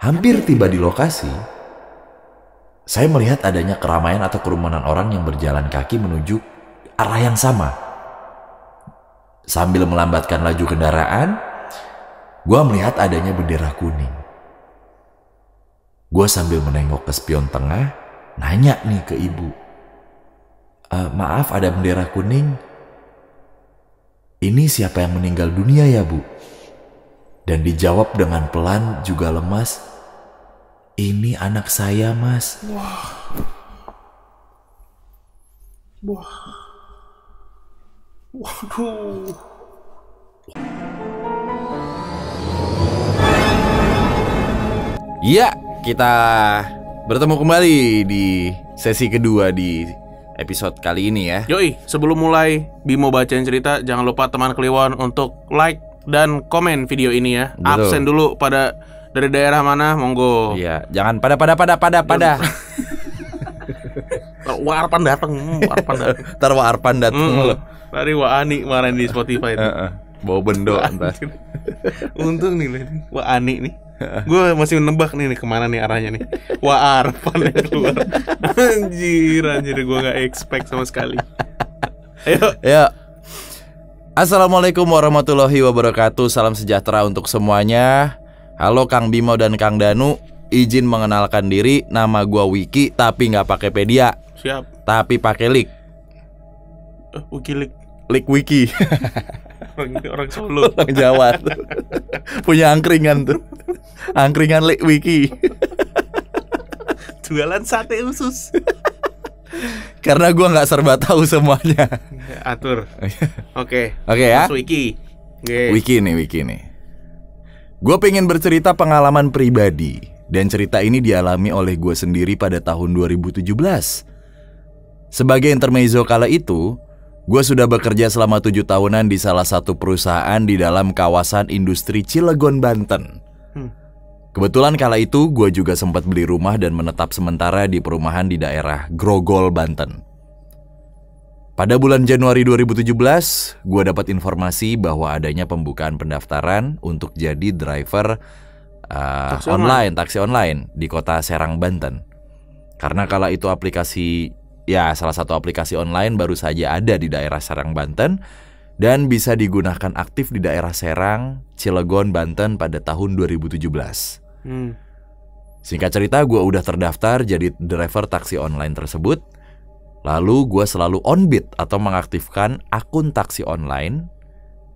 Hampir tiba di lokasi, saya melihat adanya keramaian atau kerumunan orang yang berjalan kaki menuju arah yang sama. Sambil melambatkan laju kendaraan, gue melihat adanya bendera kuning. Gue sambil menengok ke spion tengah, nanya nih ke ibu. Maaf, ada bendera kuning. Ini siapa yang meninggal dunia ya, Bu? Dan dijawab dengan pelan juga lemas, ini anak saya, Mas. Wah. Waduh. Iya, kita bertemu kembali di sesi kedua di episode kali ini ya. Yoi, sebelum mulai Bimo bacain cerita, jangan lupa teman Kliwon untuk like dan komen video ini ya. Betul. Absen dulu pada dari daerah mana, monggo. Iya, jangan pada. Warpan datang, Warpan datang. Ntar Arpan dateng loh. Tadi Ani kemarin di Spotify itu. Bawa bendo ntar. Untung nih Ani nih. Gue masih menebak nih kemana nih arahnya nih. Arpan yang keluar. Anjir gue gak expect sama sekali. Ayo. Ya. Assalamualaikum warahmatullahi wabarakatuh. Salam sejahtera untuk semuanya. Halo Kang Bimo dan Kang Danu. Izin mengenalkan diri, nama gua Wiki tapi nggak pakai pedia. Siap. Tapi pakai lik. Wikilik. Lik Wiki. Orang Solo. Orang Jawa tuh. Punya angkringan tuh. Angkringan lik Wiki. Jualan sate usus. Karena gua nggak serba tahu semuanya. Atur. Oke ya. Mas Wiki. Wiki nih. Gue pengen bercerita pengalaman pribadi. Dan cerita ini dialami oleh gue sendiri pada tahun 2017. Sebagai intermezzo kala itu, gue sudah bekerja selama 7 tahunan di salah satu perusahaan di dalam kawasan industri Cilegon, Banten. Kebetulan kala itu gue juga sempat beli rumah dan menetap sementara di perumahan di daerah Grogol, Banten. Pada bulan Januari 2017, gue dapat informasi bahwa adanya pembukaan pendaftaran untuk jadi driver taksi online di kota Serang, Banten. Karena kala itu salah satu aplikasi online baru saja ada di daerah Serang, Banten dan bisa digunakan aktif di daerah Serang, Cilegon, Banten pada tahun 2017. Singkat cerita, gue udah terdaftar jadi driver taksi online tersebut. Lalu gue selalu on beat atau mengaktifkan akun taksi online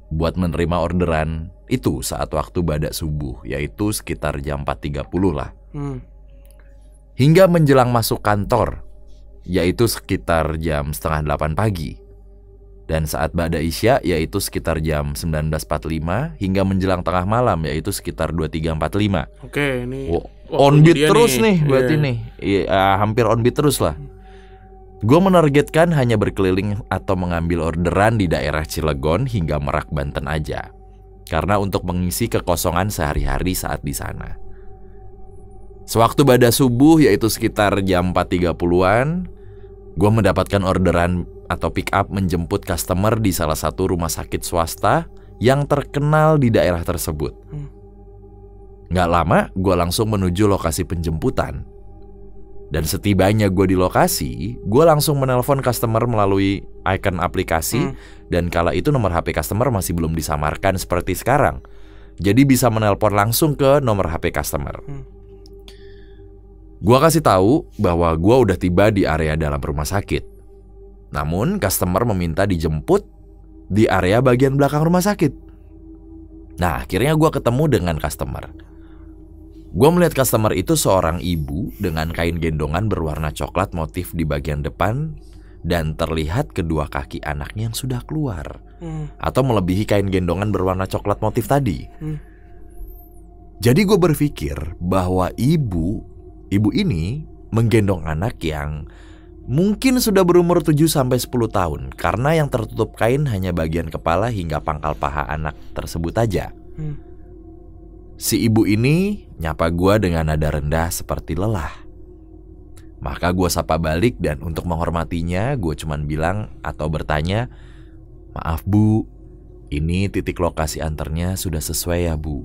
buat menerima orderan itu saat waktu badak subuh, yaitu sekitar jam 4.30 lah. Hingga menjelang masuk kantor, yaitu sekitar jam 7:30 pagi. Dan saat badak isya, yaitu sekitar jam 19.45 hingga menjelang tengah malam, yaitu sekitar 23.45. Oke, ini on beat terus nih berarti nih. Hampir on beat terus lah. Gue menargetkan hanya berkeliling atau mengambil orderan di daerah Cilegon hingga Merak, Banten aja. Karena untuk mengisi kekosongan sehari-hari saat di sana. Sewaktu badak subuh, yaitu sekitar jam 4.30-an, gue mendapatkan orderan atau pick up menjemput customer di salah satu rumah sakit swasta yang terkenal di daerah tersebut. Gak lama, gue langsung menuju lokasi penjemputan. Dan setibanya gue di lokasi, gue langsung menelpon customer melalui icon aplikasi. Dan kala itu nomor HP customer masih belum disamarkan seperti sekarang. Jadi bisa menelpon langsung ke nomor HP customer. Gue kasih tahu bahwa gue udah tiba di area dalam rumah sakit. Namun customer meminta dijemput di area bagian belakang rumah sakit. Nah, akhirnya gue ketemu dengan customer. Gue melihat customer itu seorang ibu dengan kain gendongan berwarna coklat motif di bagian depan dan terlihat kedua kaki anaknya yang sudah keluar atau melebihi kain gendongan berwarna coklat motif tadi. Jadi gue berpikir bahwa ibu ini menggendong anak yang mungkin sudah berumur 7-10 tahun karena yang tertutup kain hanya bagian kepala hingga pangkal paha anak tersebut aja. Si ibu ini nyapa gue dengan nada rendah seperti lelah. Maka gue sapa balik dan untuk menghormatinya gue cuman bilang atau bertanya, "Maaf Bu, ini titik lokasi anternya sudah sesuai ya Bu?"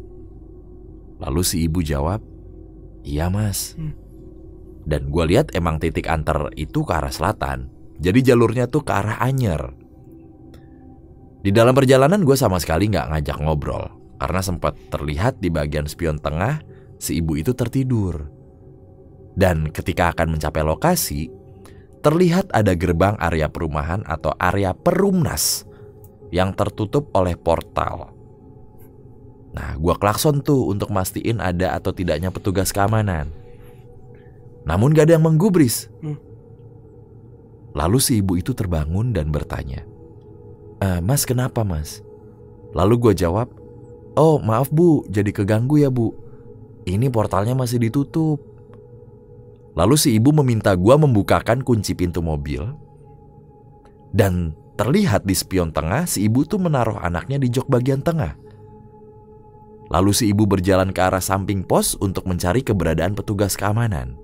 Lalu si ibu jawab, Iya mas. Dan gue lihat emang titik antar itu ke arah selatan. Jadi jalurnya tuh ke arah Anyer. Di dalam perjalanan gue sama sekali gak ngajak ngobrol, karena sempat terlihat di bagian spion tengah si ibu itu tertidur. Dan ketika akan mencapai lokasi, terlihat ada gerbang area perumahan atau area perumnas yang tertutup oleh portal. Nah, gue klakson tuh untuk mastiin ada atau tidaknya petugas keamanan. Namun gak ada yang menggubris. Lalu si ibu itu terbangun dan bertanya, Mas kenapa mas? Lalu gue jawab, oh maaf bu, jadi keganggu ya bu. Ini portalnya masih ditutup. Lalu si ibu meminta gue membukakan kunci pintu mobil. Dan terlihat di spion tengah si ibu tuh menaruh anaknya di jok bagian tengah. Lalu si ibu berjalan ke arah samping pos untuk mencari keberadaan petugas keamanan.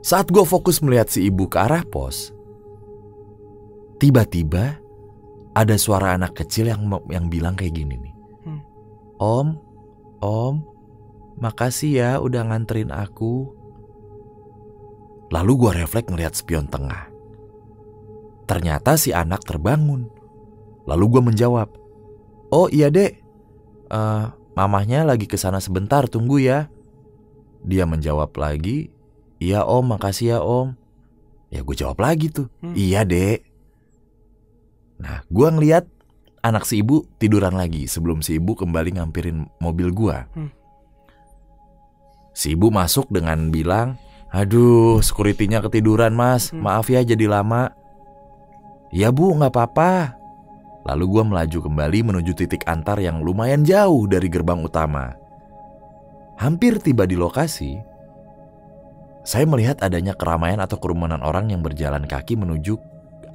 Saat gue fokus melihat si ibu ke arah pos, tiba-tiba ada suara anak kecil yang bilang kayak gini nih. Om, makasih ya udah nganterin aku. Lalu gue refleks ngeliat spion tengah. Ternyata si anak terbangun. Lalu gue menjawab, oh iya dek, mamahnya lagi kesana sebentar, tunggu ya. Dia menjawab lagi, iya om, makasih ya om. Ya gue jawab lagi tuh, iya dek. Nah gue ngeliat anak si ibu tiduran lagi sebelum si ibu kembali ngampirin mobil gue. Si ibu masuk dengan bilang, aduh security-nya ketiduran mas, maaf ya jadi lama. Ya bu gak apa-apa. Lalu gue melaju kembali menuju titik antar yang lumayan jauh dari gerbang utama. Hampir tiba di lokasi, saya melihat adanya keramaian atau kerumunan orang yang berjalan kaki menuju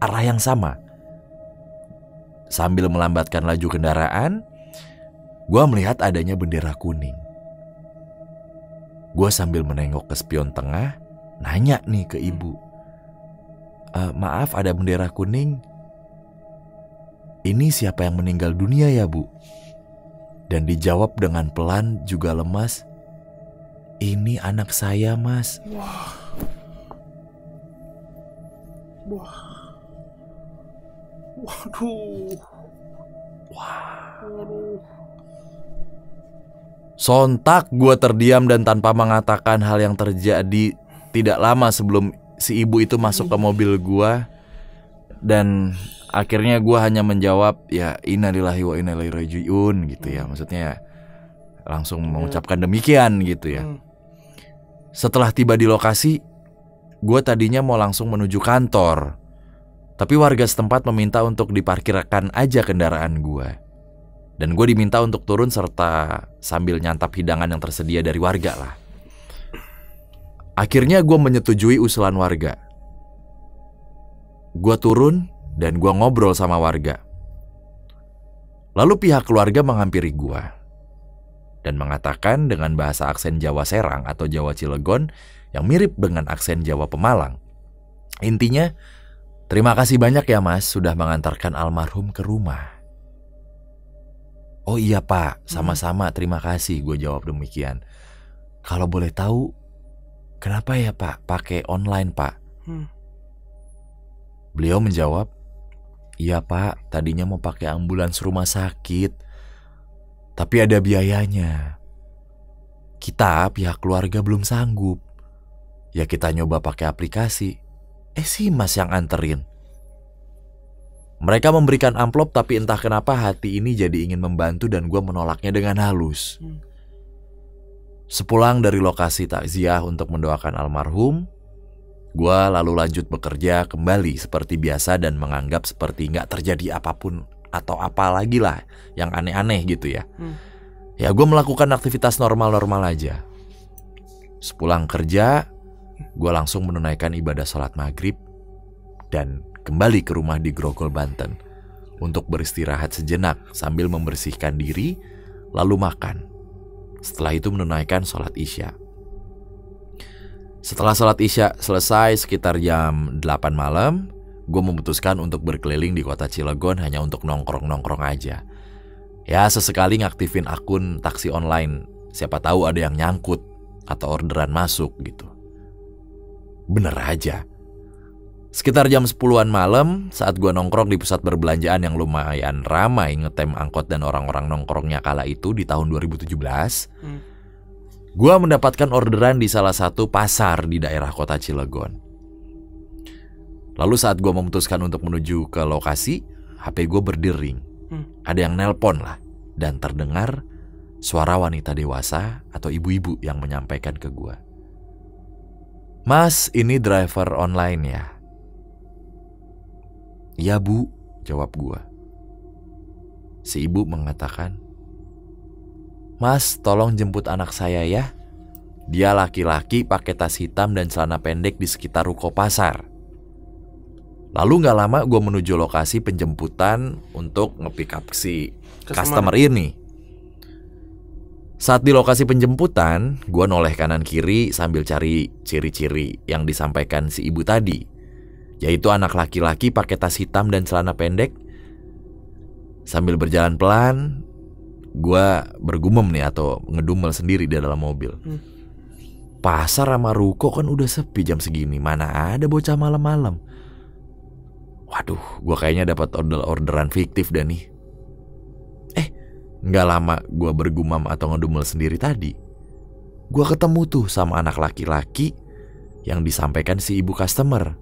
arah yang sama. Sambil melambatkan laju kendaraan, gue melihat adanya bendera kuning. Gue sambil menengok ke spion tengah, nanya nih ke ibu, maaf ada bendera kuning. Ini siapa yang meninggal dunia ya bu? Dan dijawab dengan pelan juga lemas, ini anak saya mas. Waduh. Sontak gue terdiam dan tanpa mengatakan hal yang terjadi tidak lama sebelum si ibu itu masuk ke mobil gue. Dan akhirnya gue hanya menjawab, ya innalillahi wa inna ilaihi rajiun gitu ya. Maksudnya langsung mengucapkan demikian gitu ya. Setelah tiba di lokasi, gue tadinya mau langsung menuju kantor. Tapi warga setempat meminta untuk diparkirkan aja kendaraan gue. Dan gue diminta untuk turun serta sambil nyantap hidangan yang tersedia dari warga lah. Akhirnya gue menyetujui usulan warga. Gue turun dan gue ngobrol sama warga. Lalu pihak keluarga menghampiri gue dan mengatakan dengan bahasa aksen Jawa Serang atau Jawa Cilegon yang mirip dengan aksen Jawa Pemalang. Intinya, terima kasih banyak ya mas sudah mengantarkan almarhum ke rumah. Oh iya pak, sama-sama terima kasih, gue jawab demikian. Kalau boleh tahu, kenapa ya pak pakai online pak? Beliau menjawab, iya pak, tadinya mau pakai ambulans rumah sakit, tapi ada biayanya. Kita pihak keluarga belum sanggup. Ya kita nyoba pakai aplikasi. Si mas yang anterin. Mereka memberikan amplop tapi entah kenapa hati ini jadi ingin membantu dan gue menolaknya dengan halus. Sepulang dari lokasi takziah untuk mendoakan almarhum, gue lalu lanjut bekerja kembali seperti biasa dan menganggap seperti gak terjadi apapun atau apa lagi lah yang aneh-aneh gitu ya. Ya gue melakukan aktivitas normal-normal aja. Sepulang kerja, gue langsung menunaikan ibadah sholat maghrib dan kembali ke rumah di Grogol, Banten untuk beristirahat sejenak sambil membersihkan diri lalu makan. Setelah itu menunaikan sholat isya. Setelah sholat isya selesai sekitar jam 8 malam, gue memutuskan untuk berkeliling di kota Cilegon hanya untuk nongkrong-nongkrong aja. Ya sesekali ngaktifin akun taksi online Siapa tahu ada yang nyangkut atau orderan masuk gitu. Bener aja. Sekitar jam 10-an malam saat gua nongkrong di pusat perbelanjaan yang lumayan ramai ngetem angkot dan orang-orang nongkrongnya kala itu di tahun 2017, gua mendapatkan orderan di salah satu pasar di daerah kota Cilegon. Lalu saat gua memutuskan untuk menuju ke lokasi, HP gua berdering. Ada yang nelpon lah, dan terdengar suara wanita dewasa atau ibu-ibu yang menyampaikan ke gua, "Mas, ini driver online ya?" "Ya bu," jawab gua. Si ibu mengatakan, "Mas, tolong jemput anak saya ya. Dia laki-laki pakai tas hitam dan celana pendek di sekitar ruko pasar." Lalu gak lama gue menuju lokasi penjemputan untuk nge-pick up si customer ini. Saat di lokasi penjemputan, gue noleh kanan kiri sambil cari ciri-ciri yang disampaikan si ibu tadi, yaitu anak laki-laki pakai tas hitam dan celana pendek. Sambil berjalan pelan, gue bergumam nih atau ngedumel sendiri di dalam mobil. Pasar sama ruko kan udah sepi jam segini, mana ada bocah malam-malam. Waduh, gue kayaknya dapat orderan fiktif dah nih. Gak lama gue bergumam atau ngedumel sendiri tadi, gue ketemu tuh sama anak laki-laki yang disampaikan si ibu customer.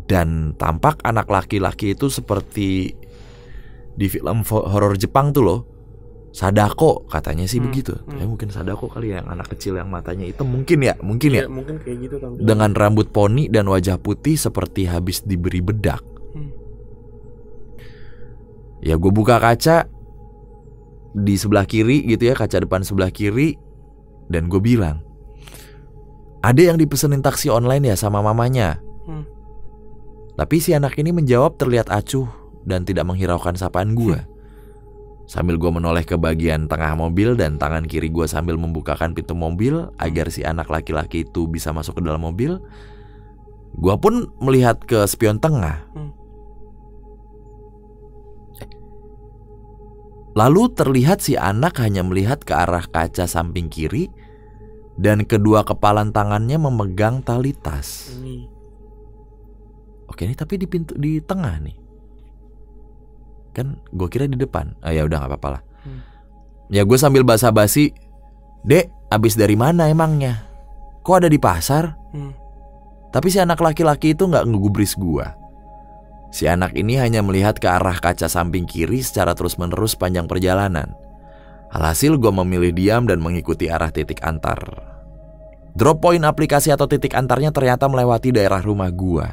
Dan tampak anak laki-laki itu seperti di film horor Jepang tuh loh, Sadako katanya sih begitu. Mungkin Sadako kali ya, yang anak kecil yang matanya itu mungkin ya. Mungkin kayak gitu tampilan. Dengan rambut poni dan wajah putih seperti habis diberi bedak. Ya gue buka kaca di sebelah kiri gitu ya, kaca depan sebelah kiri, dan gue bilang, "Ada yang dipesenin taksi online ya sama mamanya?" Tapi si anak ini menjawab terlihat acuh dan tidak menghiraukan sapaan gue. Sambil gue menoleh ke bagian tengah mobil dan tangan kiri gue sambil membukakan pintu mobil agar si anak laki-laki itu bisa masuk ke dalam mobil, gue pun melihat ke spion tengah. Lalu terlihat si anak hanya melihat ke arah kaca samping kiri dan kedua kepalan tangannya memegang tali tas. Oke, ini tapi di pintu di tengah nih. Kan gue kira di depan. Ya udah nggak apa-apa lah. Ya gue sambil basa-basi, "Dek, abis dari mana emangnya? Kok ada di pasar?" Tapi si anak laki-laki itu nggak ngegubris gue. Si anak ini hanya melihat ke arah kaca samping kiri secara terus-menerus sepanjang perjalanan. Alhasil gue memilih diam dan mengikuti arah titik antar. Drop point aplikasi atau titik antarnya ternyata melewati daerah rumah gue,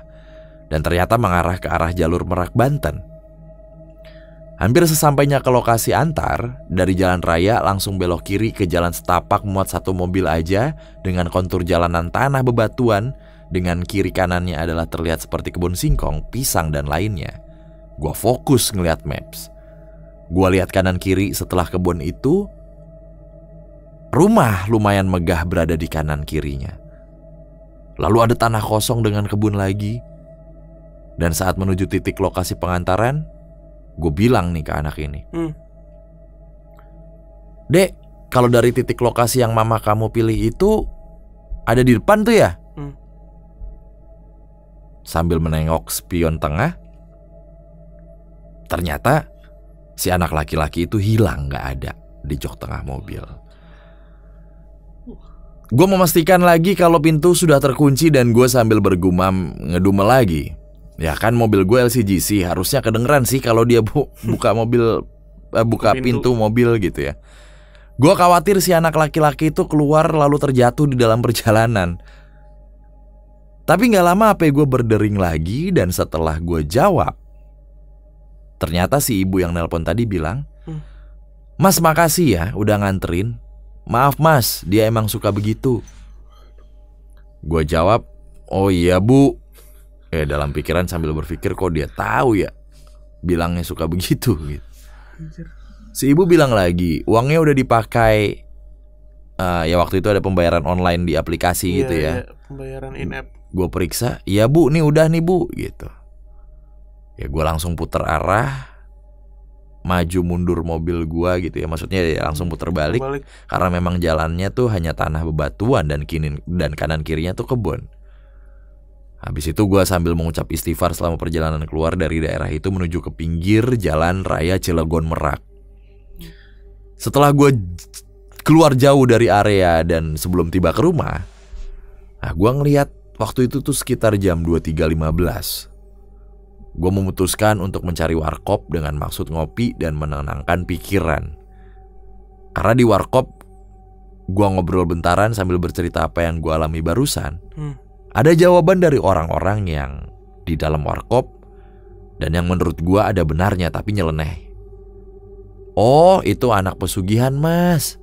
dan ternyata mengarah ke arah jalur Merak, Banten. Hampir sesampainya ke lokasi antar, dari jalan raya langsung belok kiri ke jalan setapak muat satu mobil aja dengan kontur jalanan tanah bebatuan, dengan kiri kanannya adalah terlihat seperti kebun singkong, pisang, dan lainnya. Gua fokus ngeliat maps. Gua lihat kanan kiri setelah kebun itu, rumah lumayan megah berada di kanan kirinya. Lalu ada tanah kosong dengan kebun lagi. Dan saat menuju titik lokasi pengantaran, gue bilang nih ke anak ini, "Dek, kalau dari titik lokasi yang mama kamu pilih itu ada di depan tuh ya?" Sambil menengok spion tengah, ternyata si anak laki-laki itu hilang, gak ada di jok tengah mobil. Gue memastikan lagi kalau pintu sudah terkunci dan gue sambil bergumam ngedumel lagi. Ya kan mobil gue LCGC, harusnya kedengeran sih kalau dia buka mobil, buka pintu mobil gitu ya. Gue khawatir si anak laki-laki itu keluar lalu terjatuh di dalam perjalanan. Tapi gak lama HP gue berdering lagi, dan setelah gue jawab, ternyata si ibu yang nelpon tadi bilang, "Mas, makasih ya udah nganterin. Maaf mas, dia emang suka begitu." Gue jawab, "Oh iya bu." Dalam pikiran sambil berpikir, kok dia tahu ya bilangnya suka begitu gitu. Si ibu bilang lagi, "Uangnya udah dipakai." Ya waktu itu ada pembayaran online di aplikasi gitu ya. Pembayaran in-app. Gue periksa, "Iya bu, nih udah nih bu," gitu. Ya gue langsung putar arah maju mundur mobil gua gitu ya. Maksudnya ya langsung puter balik. Karena memang jalannya tuh hanya tanah bebatuan dan kanan kirinya tuh kebun. Habis itu gua sambil mengucap istighfar selama perjalanan keluar dari daerah itu menuju ke pinggir jalan raya Cilegon Merak. Setelah gua keluar jauh dari area dan sebelum tiba ke rumah, nah gua ngeliat waktu itu tuh sekitar jam 23.15. Gue memutuskan untuk mencari warkop dengan maksud ngopi dan menenangkan pikiran. Karena di warkop gue ngobrol bentaran sambil bercerita apa yang gue alami barusan. Ada jawaban dari orang-orang yang di dalam warkop dan yang menurut gue ada benarnya tapi nyeleneh. Oh, itu anak pesugihan, Mas.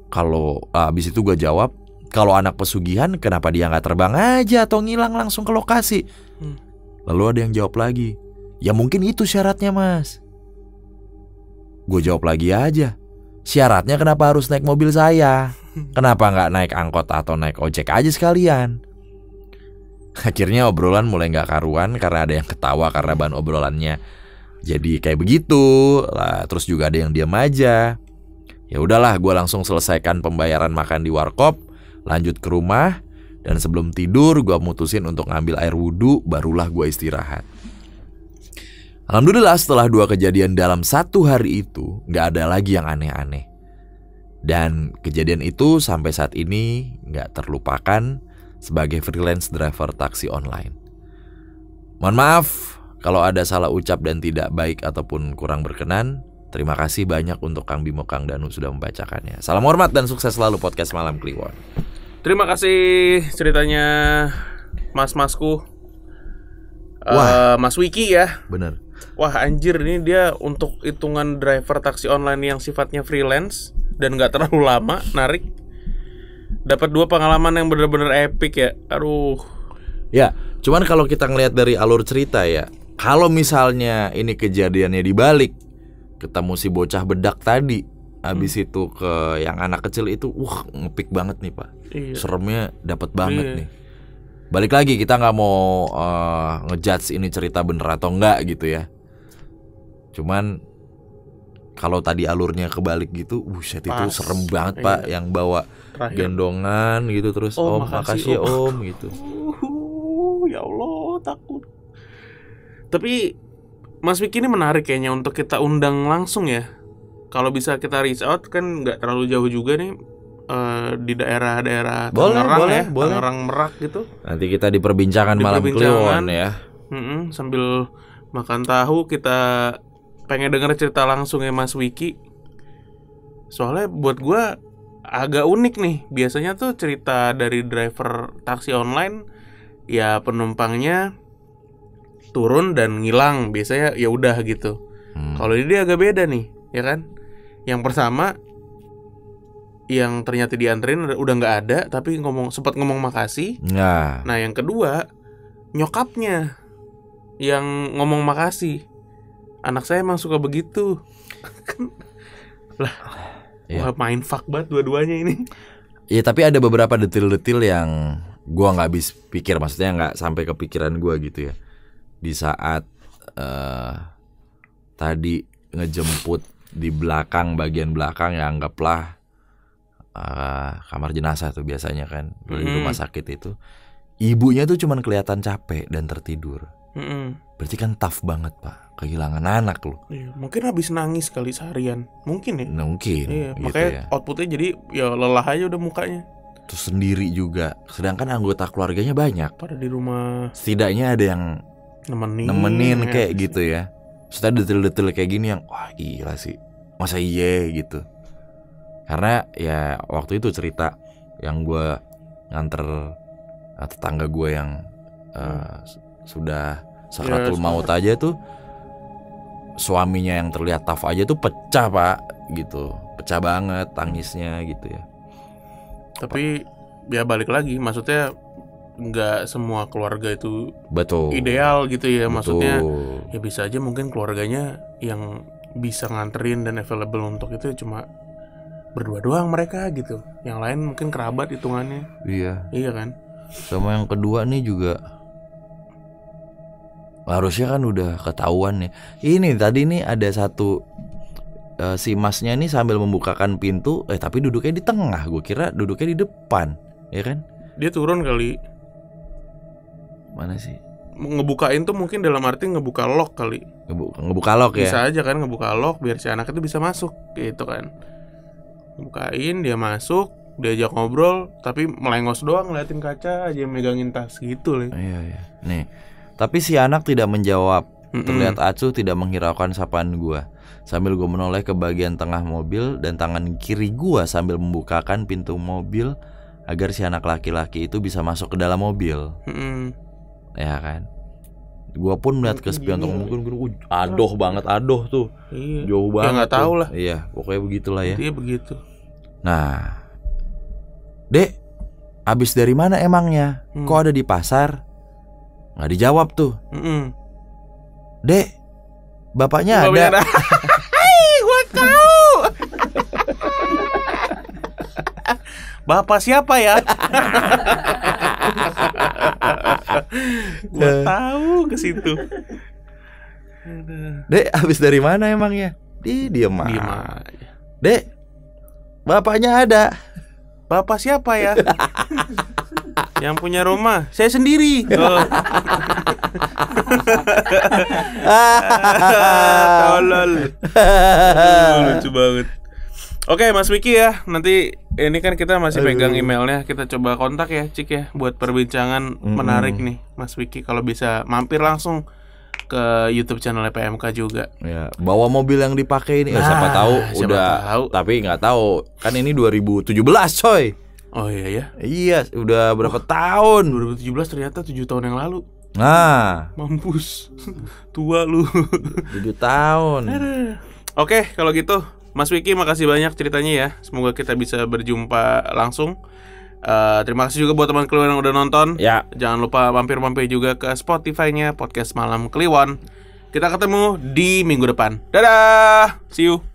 Kalau abis itu gue jawab, kalau anak pesugihan kenapa dia gak terbang aja atau ngilang langsung ke lokasi? Lalu ada yang jawab lagi, ya mungkin itu syaratnya, Mas. Gue jawab lagi aja, syaratnya kenapa harus naik mobil saya? Kenapa gak naik angkot atau naik ojek aja sekalian? Akhirnya obrolan mulai gak karuan karena ada yang ketawa karena bahan obrolannya jadi kayak begitu lah. Terus juga ada yang diam aja. Ya udahlah, gue langsung selesaikan pembayaran makan di warkop, lanjut ke rumah, dan sebelum tidur gue mutusin untuk ngambil air wudhu, barulah gue istirahat. Alhamdulillah setelah 2 kejadian dalam 1 hari itu gak ada lagi yang aneh-aneh. Dan kejadian itu sampai saat ini gak terlupakan sebagai freelance driver taksi online. Mohon maaf kalau ada salah ucap dan tidak baik ataupun kurang berkenan. Terima kasih banyak untuk Kang Bimo, Kang Danu sudah membacakannya. Salam hormat dan sukses selalu podcast Malam Kliwon. Terima kasih ceritanya mas-masku. Mas Wiki ya. Bener. Wah anjir, ini dia untuk hitungan driver taksi online yang sifatnya freelance dan gak terlalu lama narik. Dapat 2 pengalaman yang benar-benar epic ya. Aduh. Ya, cuman kalau kita ngelihat dari alur cerita ya, kalau misalnya ini kejadiannya dibalik, ketemu si bocah bedak tadi, habis itu ke yang anak kecil itu, ngepik banget nih Pak. Iya. Seremnya dapat banget nih. Balik lagi, kita nggak mau ngejudge ini cerita bener atau enggak gitu ya. Cuman kalau tadi alurnya kebalik gitu, buset itu serem banget Pak. Yang bawa gendongan gitu terus, Om makasih Om gitu. Ya Allah, takut. Tapi Mas Wiki ini menarik kayaknya untuk kita undang langsung ya. Kalau bisa kita reach out, kan nggak terlalu jauh juga nih, di daerah-daerah Tangerang ya, Tangerang Merak gitu. Nanti kita diperbincangan Malam Kliwon ya. Sambil makan tahu kita pengen denger cerita langsung ya Mas Wiki. Soalnya buat gue agak unik nih. Biasanya tuh cerita dari driver taksi online ya penumpangnya turun dan ngilang, biasanya ya udah gitu. Kalau ini dia agak beda nih, ya kan? Yang pertama, yang ternyata dianterin udah nggak ada, tapi sempat ngomong makasih. Nah, yang kedua, nyokapnya yang ngomong makasih. Anak saya emang suka begitu. Lah, wah main fuck banget dua-duanya ini. Ya tapi ada beberapa detil-detil yang gua nggak habis pikir, maksudnya nggak sampai kepikiran gua gitu ya. Di saat tadi ngejemput di belakang, bagian belakang ya anggaplah kamar jenazah tuh biasanya kan di rumah sakit itu, ibunya tuh cuman kelihatan capek dan tertidur. Berarti kan tough banget Pak, kehilangan anak loh. Iya, mungkin habis nangis kali seharian, mungkin ya. Mungkin. Iya, gitu makanya ya. Outputnya jadi ya lelah aja udah mukanya. Terus sendiri juga, sedangkan anggota keluarganya banyak. Pada di rumah. Setidaknya ada yang nemenin kayak gitu ya. Setelah detil-detil kayak gini yang wah gila sih, masa iya gitu. Karena ya waktu itu cerita yang gue nganter tetangga gue yang sudah sakratul maut aja tuh, suaminya yang terlihat tough aja tuh pecah Pak gitu, pecah banget tangisnya gitu ya. Tapi ya balik lagi, maksudnya nggak semua keluarga itu betul ideal gitu ya. Betul. Maksudnya ya bisa aja mungkin keluarganya yang bisa nganterin dan available untuk itu cuma berdua doang mereka gitu. Yang lain mungkin kerabat hitungannya. Iya Iya kan. Sama yang kedua nih juga Harusnya kan udah ketahuan nih. Ini tadi nih ada satu si masnya nih sambil membukakan pintu, tapi duduknya di tengah. Gue kira duduknya di depan, ya kan? Dia turun kali. Mana sih? Ngebukain tuh mungkin dalam arti ngebuka lock kali. Ngebuka lock ya? Bisa aja kan ngebuka lock biar si anak itu bisa masuk gitu kan. Ngebukain, dia masuk, diajak ngobrol, tapi melengos doang ngeliatin kaca aja, megangin tas gitu loh. Iya. Nih, tapi si anak tidak menjawab. Terlihat acuh tidak menghiraukan sapaan gua. Sambil gue menoleh ke bagian tengah mobil dan tangan kiri gua sambil membukakan pintu mobil agar si anak laki-laki itu bisa masuk ke dalam mobil. Ya kan? Gua pun melihat ke spion mungkin adoh banget tuh. Iya. Jauh banget. Ya nggak tahu lah. Iya, pokoknya begitulah ya. Iya begitu. Nah, Dek, abis dari mana emangnya? Kok ada di pasar? Nggak dijawab tuh. Dek, bapaknya ada. Gue tahu. Bapak siapa ya? Gue tahu ke situ. Dek, abis dari mana emangnya? Diem aja. Dek, bapaknya ada. Bapak siapa ya? Yang punya rumah saya sendiri. Tolol. Lucu banget. Oke Mas Wiki ya, nanti ini kan kita masih pegang emailnya, kita coba kontak ya Cik ya buat perbincangan menarik nih Mas Wiki, kalau bisa mampir langsung ke YouTube channel PMK juga. Ya, bawa mobil yang dipakai ini, siapa tahu tapi nggak tahu kan ini 2017 coy. Oh iya ya. Iya, udah berapa tahun? 2017 ternyata 7 tahun yang lalu. Nah, mampus. Tua lu. 7 tahun. Oke, kalau gitu Mas Wiki makasih banyak ceritanya ya. Semoga kita bisa berjumpa langsung. Terima kasih juga buat teman Kliwon yang udah nonton. Ya. Jangan lupa mampir-mampir juga ke Spotify-nya Podcast Malam Kliwon. Kita ketemu di minggu depan. Dadah. See you.